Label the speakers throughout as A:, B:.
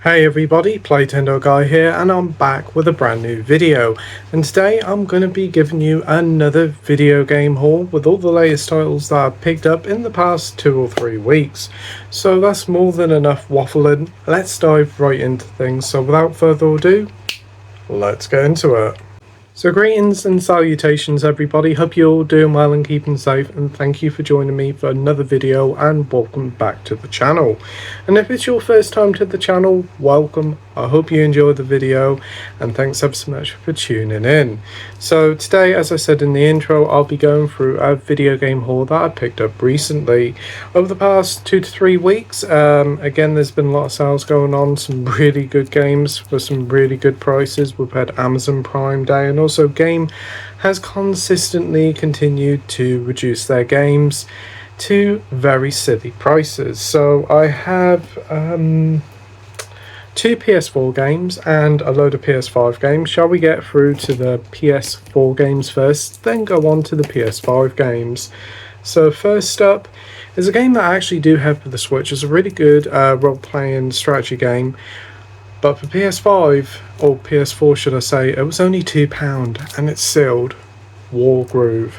A: Hey everybody, Playtendoguy here, and I'm back with a brand new video. And today I'm going to be giving you another video game haul with all the latest titles that I've picked up in the past 2 or 3 weeks. So that's more than enough waffling. Let's dive right into things. So without further ado, let's get into it. So greetings and salutations everybody, hope you're all doing well and keeping safe, and thank you for joining me for another video and welcome back to the channel. And if it's your first time to the channel, welcome. I hope you enjoyed the video and thanks ever so much for tuning in. So today, as I said in the intro, I'll be going through a video game haul that I picked up recently. Over the past 2 to 3 weeks, again there's been a lot of sales going on, some really good games for some really good prices. We've had Amazon Prime Day, and also Game has consistently continued to reduce their games to very silly prices. So I have 2 PS4 games and a load of PS5 games. Shall we get through to the PS4 games first, then go on to the PS5 games? So first up is a game that I actually do have for the Switch. It's a really good role-playing strategy game, but for PS5, or PS4 should I say, it was only £2 and it's sealed. Wargroove.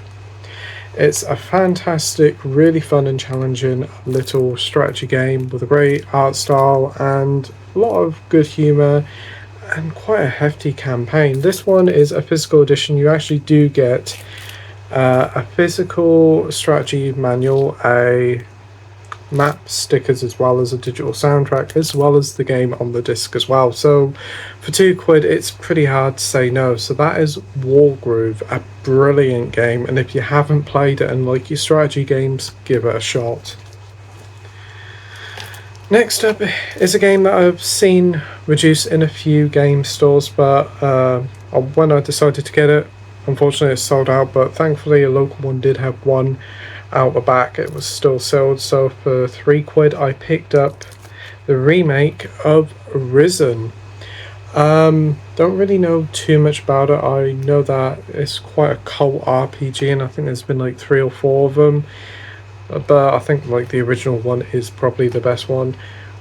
A: It's a fantastic, really fun and challenging little strategy game with a great art style and a lot of good humour and quite a hefty campaign. This one is a physical edition. You actually do get a physical strategy manual, a map, stickers, as well as a digital soundtrack, as well as the game on the disc as well. So for £2 it's pretty hard to say no. So that is Wargroove, a brilliant game, and if you haven't played it and like your strategy games, give it a shot. Next up is a game that I've seen reduced in a few game stores, but when I decided to get it, unfortunately it's sold out, but thankfully a local one did have one out the back. It was still sold, so for £3 I picked up the remake of Risen. Don't really know too much about it. I know that it's quite a cult RPG, and I think there's been like 3 or 4 of them, but I think like the original one is probably the best one.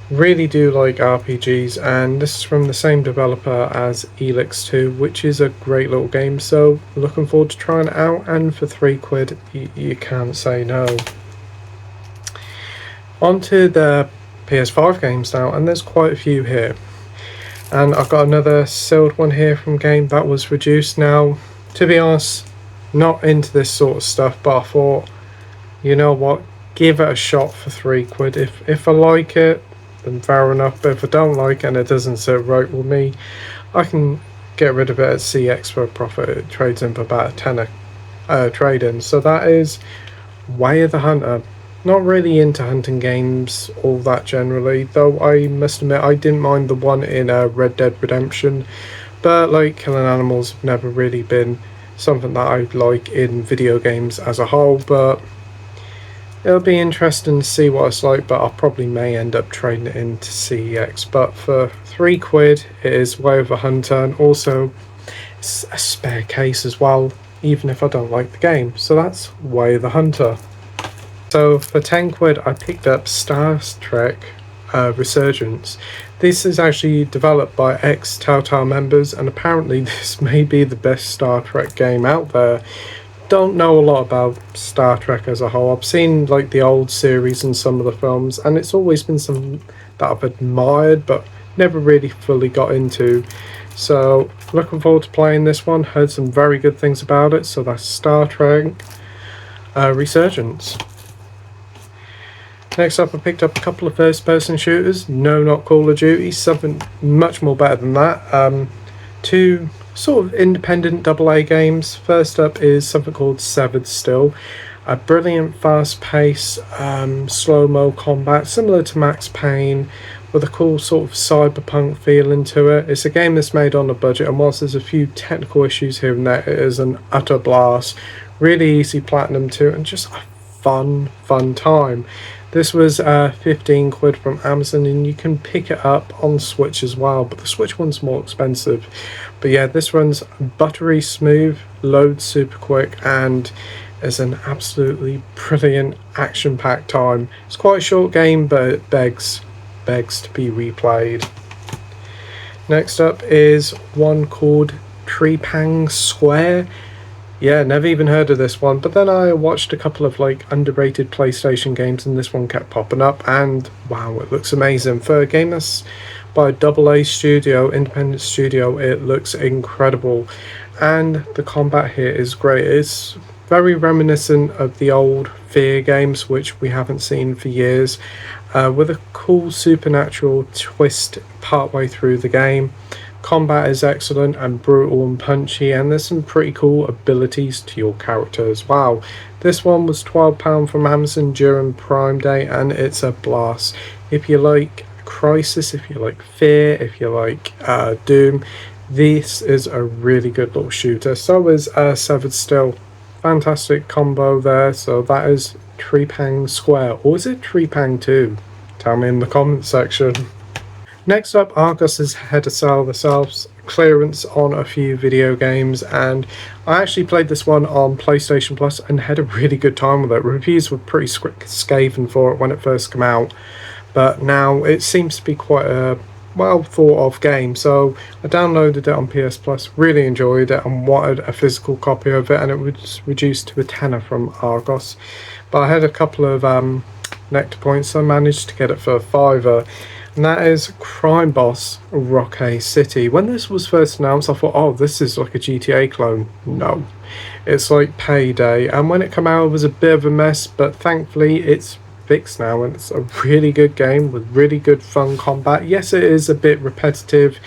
A: Really do like RPGs, and this is from the same developer as Elix 2, which is a great little game, so looking forward to trying it out, and for £3 you can't say no. On to the PS5 games now, and there's quite a few here, and I've got another sealed one here from Game that was reduced. Now, to be honest, not into this sort of stuff, but I thought, you know what, give it a shot for £3. If I like it, then fair enough, but if I don't like it and it doesn't sit right with me, I can get rid of it at CX for a profit. It trades in for about a tenner trade-in. So that is Way of the Hunter. Not really into hunting games all that generally, though I must admit I didn't mind the one in Red Dead Redemption, but like killing animals have never really been something that I like in video games as a whole. But it'll be interesting to see what it's like, but I probably may end up trading it into CEX. But for £3 it is Way of the Hunter, and also it's a spare case as well, even if I don't like the game. So that's Way of the Hunter. So for £10 I picked up Star Trek Resurgence. This is actually developed by ex-Telltale members, and apparently this may be the best Star Trek game out there. Don't know a lot about Star Trek as a whole. I've seen like the old series and some of the films, and it's always been something that I've admired but never really fully got into. So looking forward to playing this one. Heard some very good things about it. So that's Star Trek Resurgence. Next up, I picked up a couple of first-person shooters. No, not Call of Duty. Something much more better than that. 2 sort of independent AA games. First up is something called Severed Still, a brilliant fast-paced slow-mo combat similar to Max Payne, with a cool sort of cyberpunk feeling to it. It's a game that's made on a budget, and whilst there's a few technical issues here and there, it is an utter blast. Really easy platinum too, and just a fun time. This was £15 from Amazon, and you can pick it up on Switch as well, but the Switch one's more expensive. But yeah, this runs buttery smooth, loads super quick, and is an absolutely brilliant action-packed time. It's quite a short game, but it begs to be replayed. Next up is one called Trepang Square. Yeah, never even heard of this one, but then I watched a couple of like underrated PlayStation games and this one kept popping up, and wow, it looks amazing. For a game that's by a AA studio, independent studio, it looks incredible. And the combat here is great. It's very reminiscent of the old Fear games, which we haven't seen for years, with a cool supernatural twist partway through the game. Combat is excellent and brutal and punchy, and there's some pretty cool abilities to your character as well. This one was £12 from Amazon during Prime Day, and it's a blast. If you like Crisis, if you like Fear, if you like Doom, this is a really good little shooter. So is Severed Still. Fantastic combo there. So that is Trepang Square, or is it Trepang 2? Tell me in the comments section. Next up, Argos has had to sell themselves clearance on a few video games, and I actually played this one on PlayStation Plus and had a really good time with it. Reviews were pretty scathing for it when it first came out, but now it seems to be quite a well thought of game. So I downloaded it on PS Plus, really enjoyed it and wanted a physical copy of it, and it was reduced to a tenner from Argos. But I had a couple of nectar points, so I managed to get it for a £5. And that is Crime Boss Rocket City. When this was first announced, I thought, oh, this is like a GTA clone. No, it's like Payday. And when it came out, it was a bit of a mess, but thankfully it's fixed now, and it's a really good game with really good fun combat. Yes, it is a bit repetitive,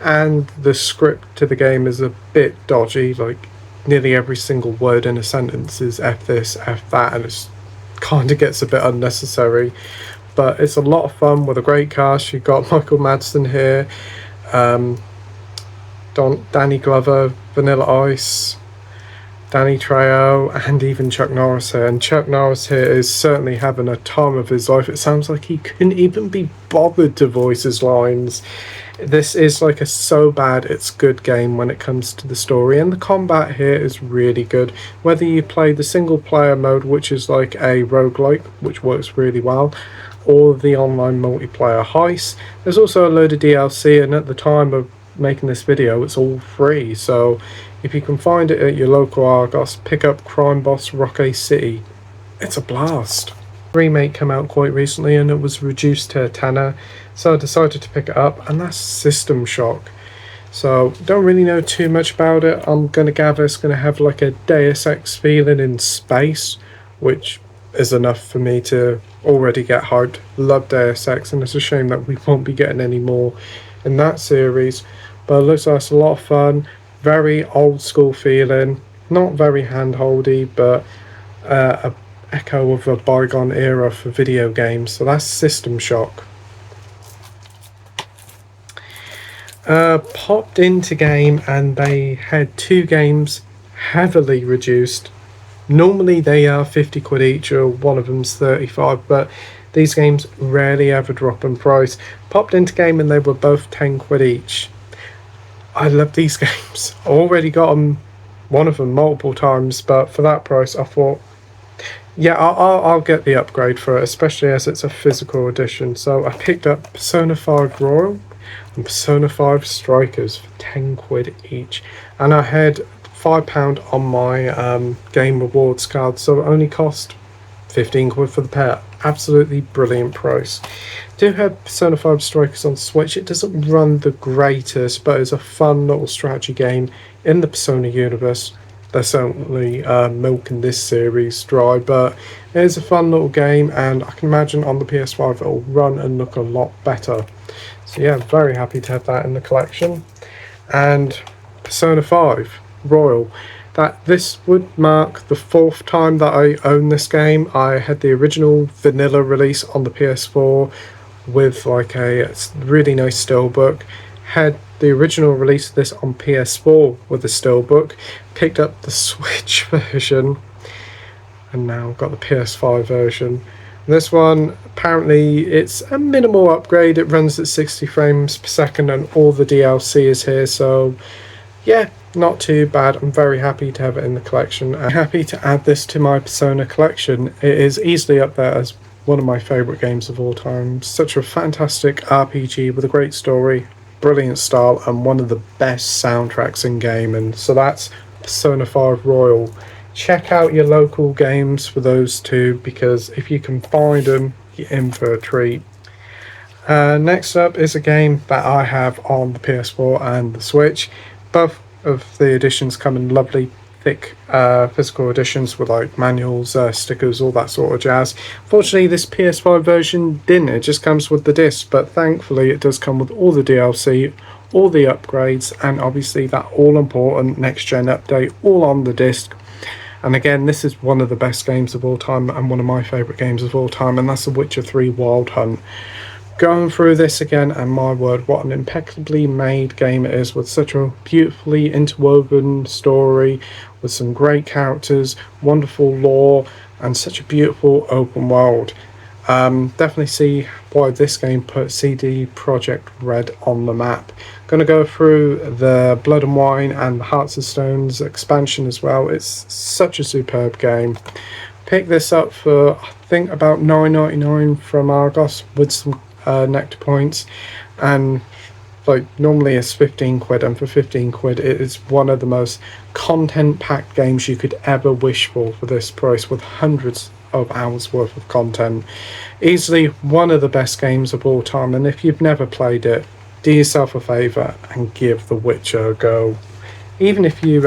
A: and the script to the game is a bit dodgy. Like nearly every single word in a sentence is F this, F that, and it kind of gets a bit unnecessary. But it's a lot of fun with a great cast. You've got Michael Madsen here, Danny Glover, Vanilla Ice, Danny Trejo, and even Chuck Norris here. And Chuck Norris here is certainly having a time of his life. It sounds like he couldn't even be bothered to voice his lines. This is like a so bad it's good game when it comes to the story, and the combat here is really good. Whether you play the single player mode, which is like a roguelike, which works really well, or the online multiplayer heist. There's also a load of DLC, and at the time of making this video it's all free, so if you can find it at your local Argos, pick up Crime Boss Rocket City. It's a blast. Remake came out quite recently and it was reduced to a tenner, so I decided to pick it up, and that's System Shock. So don't really know too much about it. I'm gonna gather it's gonna have like a Deus Ex feeling in space, which is enough for me to already get hyped. Love Deus Ex, and it's a shame that we won't be getting any more in that series, but it looks like it's a lot of fun. Very old school feeling, not very handholdy, but a echo of a bygone era for video games. So that's System Shock. Popped into game, and they had two games heavily reduced. Normally they are 50 quid each, or one of them's 35, but these games rarely ever drop in price. Popped into game and they were both 10 quid each. I love these games. I already got them, one of them multiple times, but for that price I thought, yeah, I'll get the upgrade for it, especially as it's a physical edition. So I picked up Persona 5 Royal and Persona 5 Strikers for 10 quid each, and I had £5 on my game rewards card, so it only cost 15 quid for the pair. Absolutely brilliant price. Do have Persona 5 Strikers on Switch. It doesn't run the greatest, but it's a fun little strategy game in the Persona universe. They're certainly milking this series dry, but it is a fun little game, and I can imagine on the PS5 it'll run and look a lot better. So yeah, very happy to have that in the collection. And Persona 5 Royal, that this would mark the 4th time that I own this game. I had the original vanilla release on the PS4 with like a really nice steelbook, had the original release of this on PS4 with a steelbook, picked up the Switch version, and now got the PS5 version. This one, apparently it's a minimal upgrade. It runs at 60 frames per second and all the DLC is here, so yeah, not too bad. I'm very happy to have it in the collection. I'm happy to add this to my Persona collection. It is easily up there as one of my favourite games of all time. Such a fantastic RPG with a great story. brilliant style and one of the best soundtracks in gaming. So that's Persona 5 Royal. Check out your local games for those two, because if you can find them, you're in for a treat. Next up is a game that I have on the PS4 and the Switch. Both of the editions come in lovely thick physical editions with like manuals, stickers, all that sort of jazz. Fortunately, this PS5 version didn't. It just comes with the disc, but thankfully it does come with all the DLC, all the upgrades, and obviously that all important next gen update all on the disc. And again, this is one of the best games of all time and one of my favourite games of all time, and that's The Witcher 3 Wild Hunt. Going through this again, and my word, what an impeccably made game it is, with such a beautifully interwoven story, with some great characters, wonderful lore, and such a beautiful open world. Definitely see why this game put CD Projekt Red on the map. Going to go through the Blood and Wine and the Hearts of Stones expansion as well. It's such a superb game. Pick this up for, I think, about $9.99 from Argos with some nectar points, and like normally it's 15 quid, and for 15 quid it is one of the most content packed games you could ever wish for this price, with hundreds of hours worth of content. Easily one of the best games of all time, and if you've never played it, do yourself a favour and give The Witcher a go. Even if you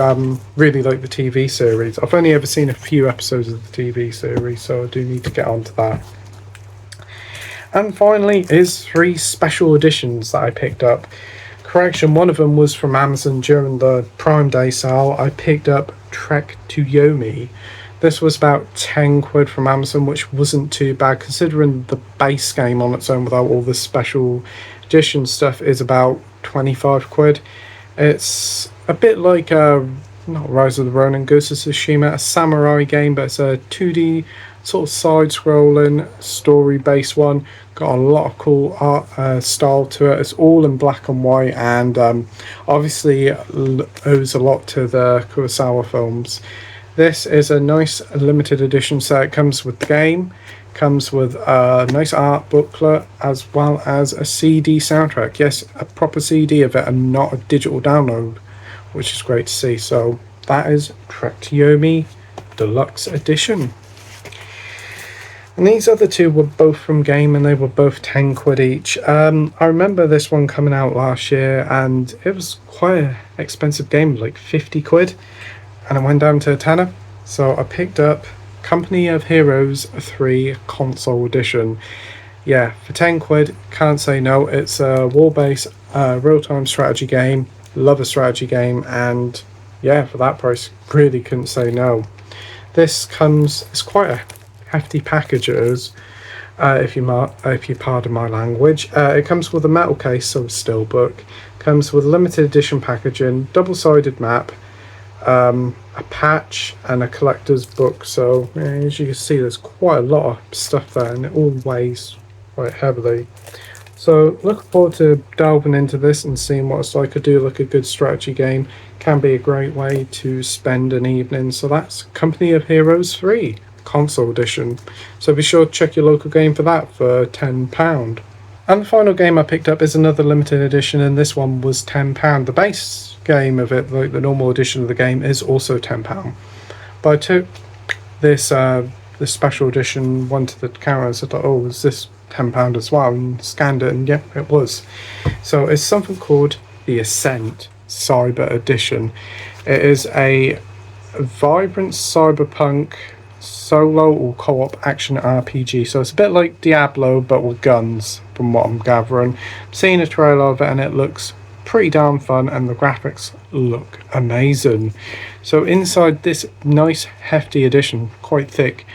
A: really like the TV series. I've only ever seen a few episodes of the TV series, so I do need to get onto that. And finally is 3 special editions that I picked up. Correction, one of them was from Amazon during the Prime Day sale. I picked up Trek to Yomi. This was about 10 quid from Amazon, which wasn't too bad considering the base game on its own without all the special edition stuff is about 25 quid. It's a bit like not Rise of the Ronin, Ghost of Tsushima, a samurai game, but it's a 2D sort of side-scrolling, story-based one. Got a lot of cool art style to it. It's all in black and white, and obviously owes a lot to the Kurosawa films. This is a nice limited edition, so it comes with the game, comes with a nice art booklet, as well as a CD soundtrack. Yes, a proper CD of it and not a digital download, which is great to see. So that is Trek to Yomi Deluxe Edition. And these other two were both from Game, and they were both 10 quid each. I remember this one coming out last year, and it was quite an expensive game, like 50 quid. And I went down to a tenner. So I picked up Company of Heroes 3 Console Edition. Yeah, for 10 quid, can't say no. It's a wall-based real-time strategy game. Love a strategy game, and yeah, for that price, really couldn't say no. This comes, it's quite a hefty package it is, if you pardon my language. It comes with a metal case, so a steelbook. Comes with limited edition packaging, double-sided map, a patch, and a collector's book. So as you can see, there's quite a lot of stuff there, and it all weighs quite heavily. So looking forward to delving into this and seeing what it's like. I do like a good strategy game. Can be a great way to spend an evening. So that's Company of Heroes 3 Console Edition. So be sure to check your local game for that for £10. And the final game I picked up is another limited edition, and this one was £10. The base game of it, like the normal edition of the game, is also £10. But I took this this special edition one to the counter and said, oh, is this £10 as well? And scanned it, and yeah, it was. So it's something called the Ascent Cyber Edition. It is a vibrant cyberpunk solo or co-op action RPG. So it's a bit like Diablo but with guns, from what I'm gathering. I'm seeing a trailer of it and it looks pretty damn fun, and the graphics look amazing. So inside this nice hefty edition, quite thick,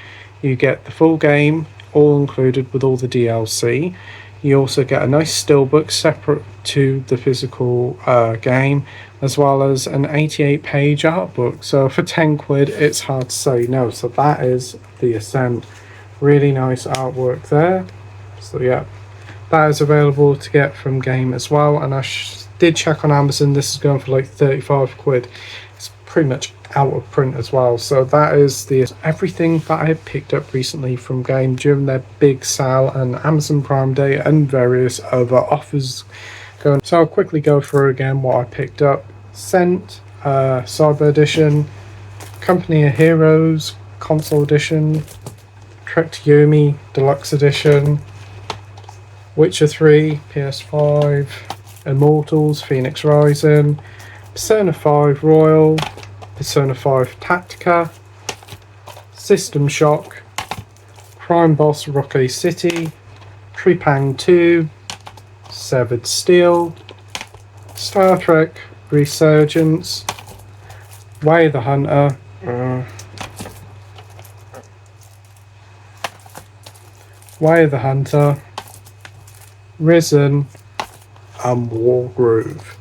A: you get the full game all included with all the DLC. You also get a nice steelbook separate to the physical game, as well as an 88-page art book. So for 10 quid, it's hard to say no. So that is the Ascent. Really nice artwork there. So yeah, that is available to get from Game as well. And I did check on Amazon. This is going for like 35 quid. It's pretty much out of print as well. So that is everything that I picked up recently from Game during their big sale and Amazon Prime Day and various other offers shotgun. So I'll quickly go through again what I picked up. Scent, Cyber Edition, Company of Heroes, Console Edition, Trek to Yomi, Deluxe Edition, Witcher 3, PS5, Immortals, Phoenix Rising, Persona 5 Royal, Persona 5 Tactica, System Shock, Crime Boss Rocky City, Trepang 2, Severed Steel, Star Trek Resurgence, Way of the Hunter, Risen, and Wargroove.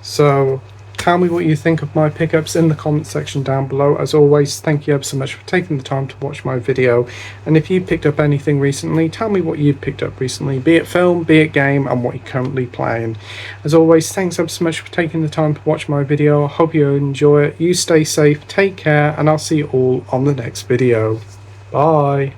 A: So tell me what you think of my pickups in the comment section down below. As always, thank you ever so much for taking the time to watch my video, and if you picked up anything recently, tell me what you've picked up recently, be it film, be it game, and what you're currently playing. As always, thanks ever so much for taking the time to watch my video. I hope you enjoy it. You stay safe, take care, and I'll see you all on the next video. Bye.